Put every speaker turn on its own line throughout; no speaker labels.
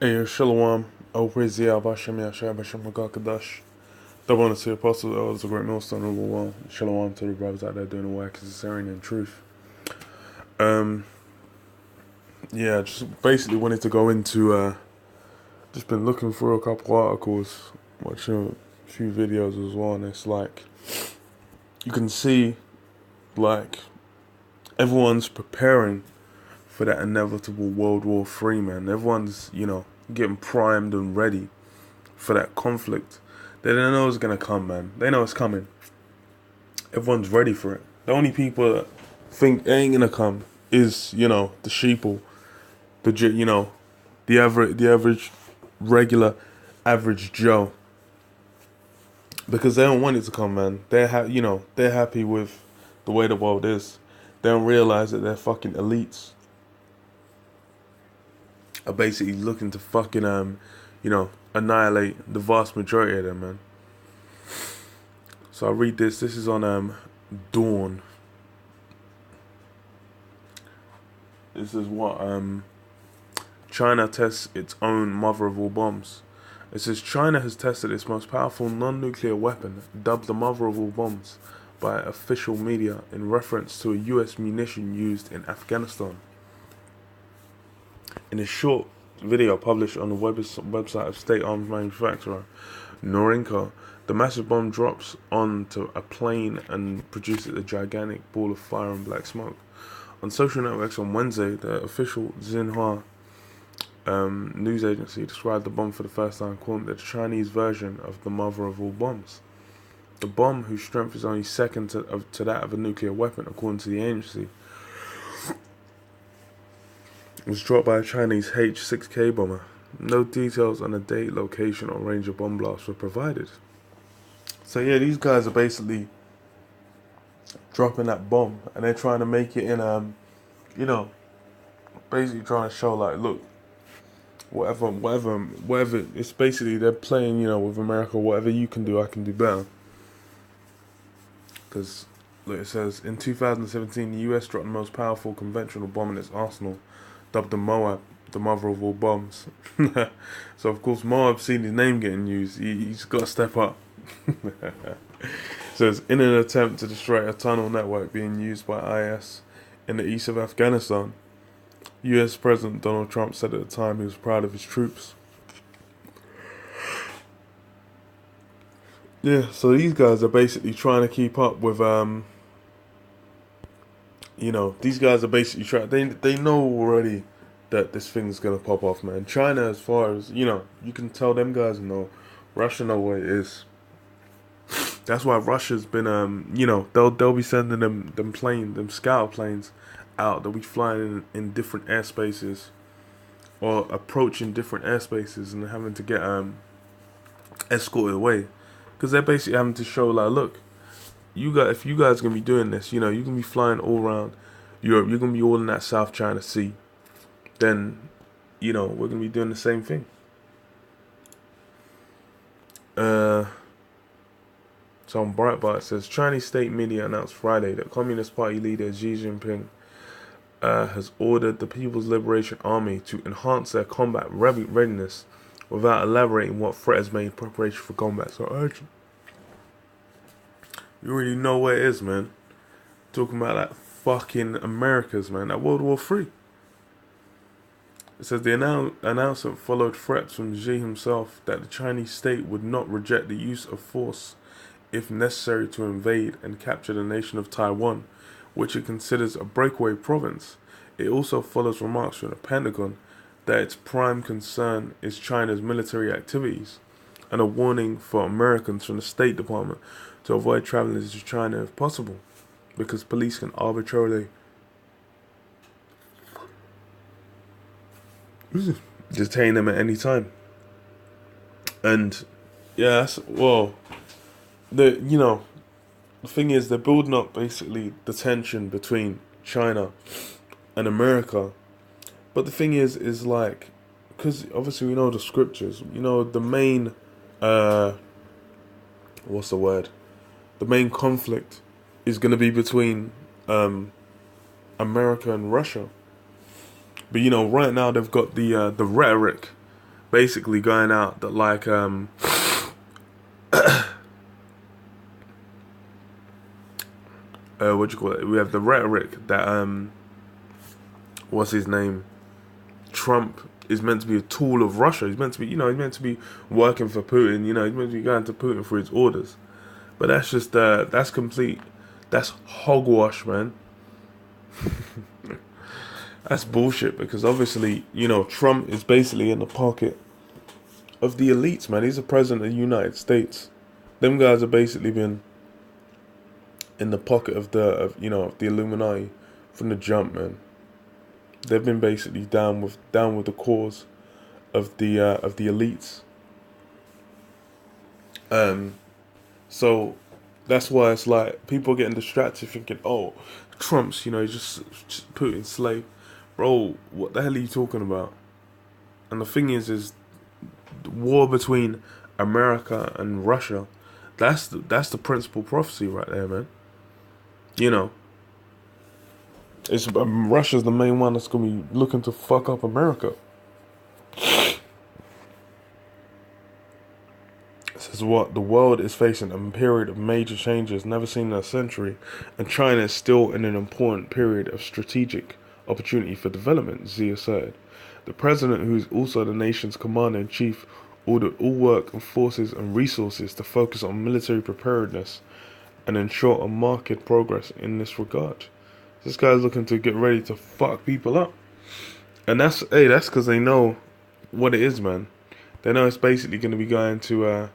Hey, Shalom, O praise the Yahweh Hashem Yashai B'Shem HaGakadash. Double honor to the Apostle, the elders, the great millstone of the world. Shalom to the brothers out there doing the work as sincerity and truth. Yeah, just basically wanted to go into, just been looking through a couple articles, watching a few videos as well, and it's like, you can see, like, everyone's preparing for that inevitable World War III, man. Everyone's, getting primed and ready for that conflict. They don't know it's gonna come, man. They know it's coming. Everyone's ready for it. The only people that think it ain't gonna come is, the sheeple, the average, regular, average Joe, because they don't want it to come, man. They're happy with the way the world is. They don't realize that their fucking elites are basically looking to fucking annihilate the vast majority of them, man. So I read this. This is on Dawn. This is what China tests its own mother of all bombs. It says China has tested its most powerful non-nuclear weapon, dubbed the mother of all bombs, by official media in reference to a US munition used in Afghanistan. In a short video published on the website of state arms manufacturer Norinco, the massive bomb drops onto a plane and produces a gigantic ball of fire and black smoke. On social networks on Wednesday, the official Xinhua news agency described the bomb for the first time, calling it the Chinese version of the mother of all bombs. The bomb, whose strength is only second to that of a nuclear weapon, according to the agency, was dropped by a Chinese H-6K bomber. No details on the date, location, or range of bomb blasts were provided. So yeah, these guys are basically dropping that bomb, and they're trying to make it in, basically trying to show like, look, whatever. It's basically they're playing, with America. Whatever you can do, I can do better. Because, look, it says in 2017, the U.S. dropped the most powerful conventional bomb in its arsenal, dubbed the Moab, the mother of all bombs. So of course Moab's seen his name getting used. He's got to step up. So it's in an attempt to destroy a tunnel network being used by IS in the east of Afghanistan. US President Donald Trump said at the time he was proud of his troops. Yeah, so these guys are basically trying to keep up with these guys are basically trying. They know already that this thing's gonna pop off, man. China, as far as you can tell them guys know. Russia know what it is. That's why Russia's been they'll be sending them scout planes out. They'll be flying in different airspaces or approaching different airspaces and having to get escorted away, because they're basically having to show like, look, if you guys are gonna be doing this, you're gonna be flying all around Europe, you're gonna be all in that South China Sea, then we're gonna be doing the same thing. So on Breitbart it says Chinese state media announced Friday that Communist Party leader Xi Jinping has ordered the People's Liberation Army to enhance their combat readiness, without elaborating what threat has made preparation for combat so urgent. You already know where it is, man. Talking about that fucking Americas, man. That World War III. It says the announcement followed threats from Xi himself that the Chinese state would not reject the use of force if necessary to invade and capture the nation of Taiwan, which it considers a breakaway province. It also follows remarks from the Pentagon that its prime concern is China's military activities, and a warning for Americans from the State Department to avoid traveling to China if possible, because police can arbitrarily detain them at any time. And yes, well, the thing is, they're building up basically the tension between China and America. But the thing is like, because obviously we know the scriptures, the main what's the word? The main conflict is going to be between America and Russia. But right now they've got the rhetoric basically going out that like what do you call it? We have the rhetoric that what's his name? Trump is meant to be a tool of Russia. He's meant to be, he's meant to be working for Putin. He's meant to be going to Putin for his orders. But that's just that's hogwash, man. That's bullshit, because obviously, Trump is basically in the pocket of the elites, man. He's the president of the United States. Them guys have basically been in the pocket of the Illuminati from the jump, man. They've been basically down with the cause of the elites. So that's why it's like people are getting distracted thinking, oh, Trump's, he's just Putin's slave. Bro, what the hell are you talking about? And the thing is the war between America and Russia, that's the principal prophecy right there, man. It's Russia's the main one that's gonna be looking to fuck up America. This is what the world is facing, a period of major changes never seen in a century, and China is still in an important period of strategic opportunity for development, Xi said. The president, who is also the nation's commander-in-chief, ordered all work and forces and resources to focus on military preparedness and ensure a marked progress in this regard. This guy's looking to get ready to fuck people up. And that's because they know what it is, man. They know it's basically going to be going to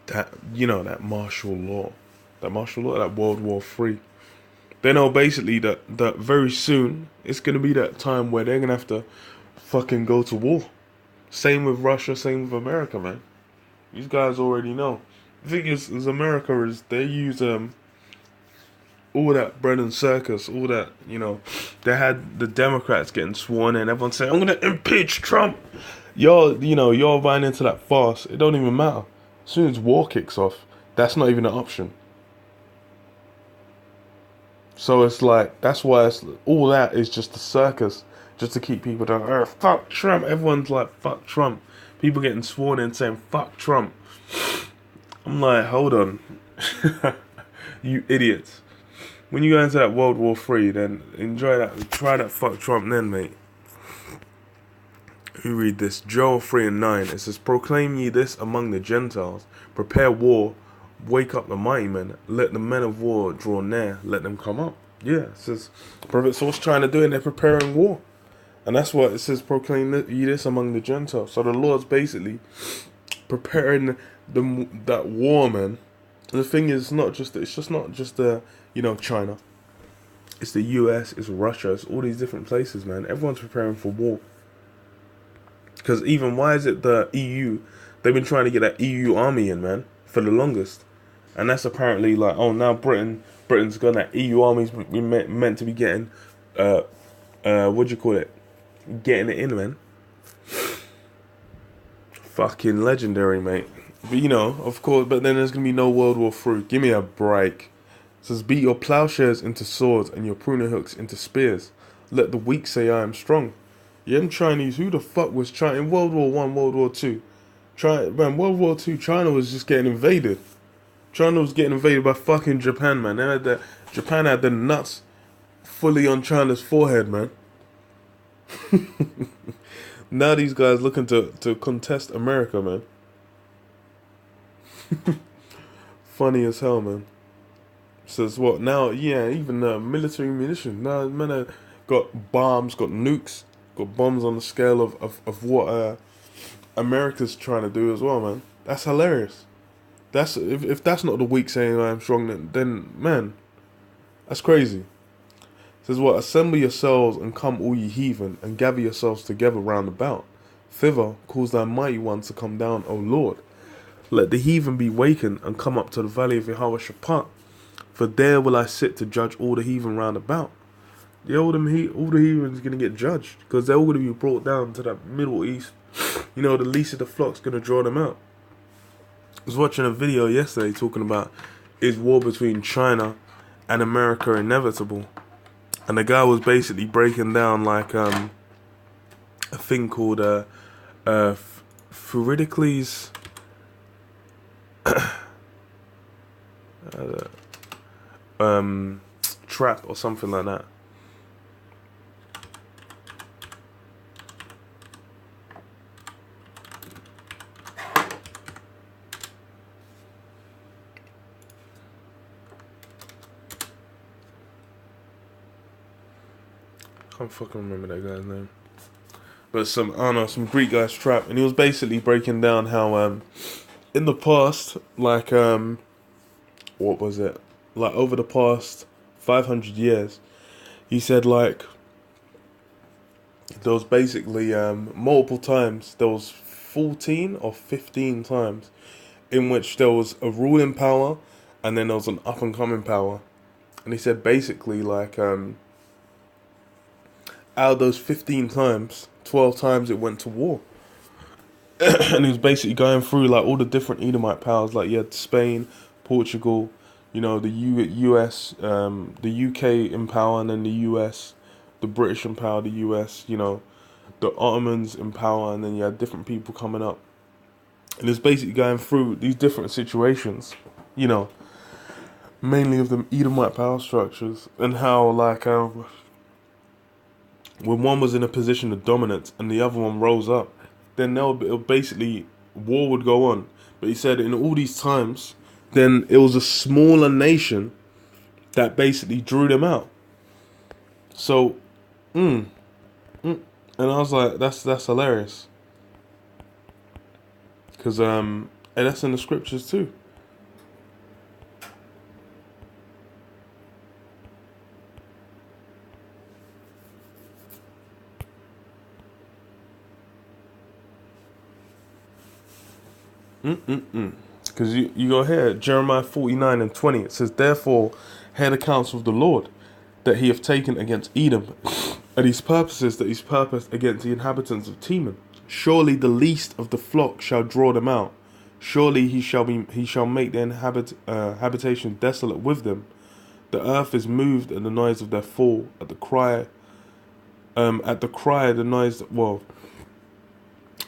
that martial law. That World War III. They know basically that very soon it's going to be that time where they're going to have to fucking go to war. Same with Russia, same with America, man. These guys already know. The thing is America is, they use all that bread and circus, all that, they had the Democrats getting sworn in, everyone saying, I'm going to impeach Trump. You're buying into that farce. It don't even matter. As soon as war kicks off, that's not even an option. So it's like, that's why all that is just a circus, just to keep people down. Oh, fuck Trump. Everyone's like, fuck Trump. People getting sworn in saying, fuck Trump. I'm like, hold on. You idiots. When you go into that World War III, then enjoy that. Try that fuck Trump then, mate. You read this. Joel 3:9. It says, proclaim ye this among the Gentiles. Prepare war. Wake up the mighty men. Let the men of war draw near. Let them come up. Yeah, it says, so what's trying to do? And they're preparing war. And that's what it says, proclaim ye this among the Gentiles. So the Lord's basically preparing that war, man. And the thing is, it's just not just China. It's the US, it's Russia, it's all these different places, man. Everyone's preparing for war. Because why is it the EU? They've been trying to get that EU army in, man, for the longest. And that's apparently like, oh, now Britain's got that EU army's meant to be getting, getting it in, man. Fucking legendary, mate. But of course, but then there's going to be no World War III. Give me a break. It says, beat your plowshares into swords and your pruning hooks into spears. Let the weak say I am strong. Yeah, them Chinese, who the fuck was China? In World War I, World War II. World War II, China was just getting invaded. China was getting invaded by fucking Japan, man. Japan had the nuts fully on China's forehead, man. Now these guys looking to contest America, man. Funny as hell, man. Says what now? Yeah, even military munitions. Now men have got bombs, got nukes, got bombs on the scale of what America's trying to do as well, man. That's hilarious. That's if that's not the weak saying I am strong, then man, that's crazy. Says what? Assemble yourselves and come, all ye heathen, and gather yourselves together round about. Thither cause thy mighty ones to come down, O Lord. Let the heathen be wakened and come up to the valley of Jehoshaphat. For there will I sit to judge all the heathen round about. All the heathens going to get judged, because they're all going to be brought down to that Middle East. The least of the flock's going to draw them out. I was watching a video yesterday talking about, is war between China and America inevitable? And the guy was basically breaking down like a thing called Thuridicles trap or something like that. I can't fucking remember that guy's name. But some, I don't know, some Greek guy's trap. And he was basically breaking down how, in the past, like, what was it? Like, over the past 500 years, he said, like, there was basically, multiple times, there was 14 or 15 times in which there was a ruling power and then there was an up-and-coming power. And he said, basically, like, out of those 15 times, 12 times it went to war. And he was basically going through like all the different Edomite powers. Like you had Spain, Portugal, you know, the US, the UK in power, and then the US, the British in power, the US, you know, the Ottomans in power, and then you had different people coming up. And it's basically going through these different situations, you know, mainly of the Edomite power structures, and how like when one was in a position of dominance and the other one rose up, then it'll basically, war would go on. But he said in all these times, then it was a smaller nation that basically drew them out. So, and I was like, that's hilarious. Because, and that's in the scriptures too. Because you go here, Jeremiah 49:20, it says, therefore, hear the counsel of the Lord, that he hath taken against Edom, and his purposes that he's purposed against the inhabitants of Teman. Surely the least of the flock shall draw them out. Surely he shall make their habitation desolate with them. The earth is moved at the noise of their fall, at the cry, the noise, well,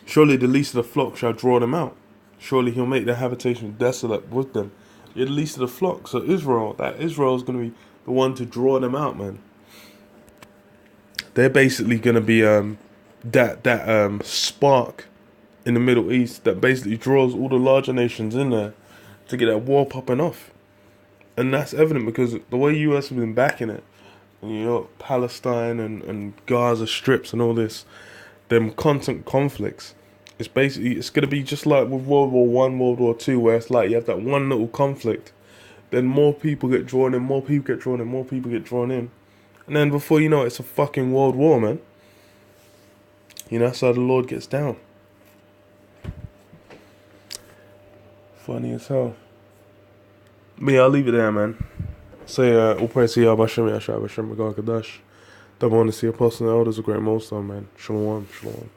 surely the least of the flock shall draw them out. Surely he'll make their habitation desolate with them. You're the least of the flock. So Israel is going to be the one to draw them out, man. They're basically going to be that spark in the Middle East that basically draws all the larger nations in there to get that war popping off. And that's evident because the way US have been backing it, and, you know, Palestine and Gaza strips and all this, them constant conflicts. It's going to be just like with World War I, World War II, where it's like you have that one little conflict, then more people get drawn in, more people get drawn in, more people get drawn in. And then before you know it, it's a fucking world war, man. You know, that's how the Lord gets down. Funny as hell. But yeah, I'll leave it there, man. Say, all praise to Yahweh Hashem, Yahshua Hashem, Megah Kadash. Double honor to the apostles and elders of GreatMillStone, man. Shalom, shalom.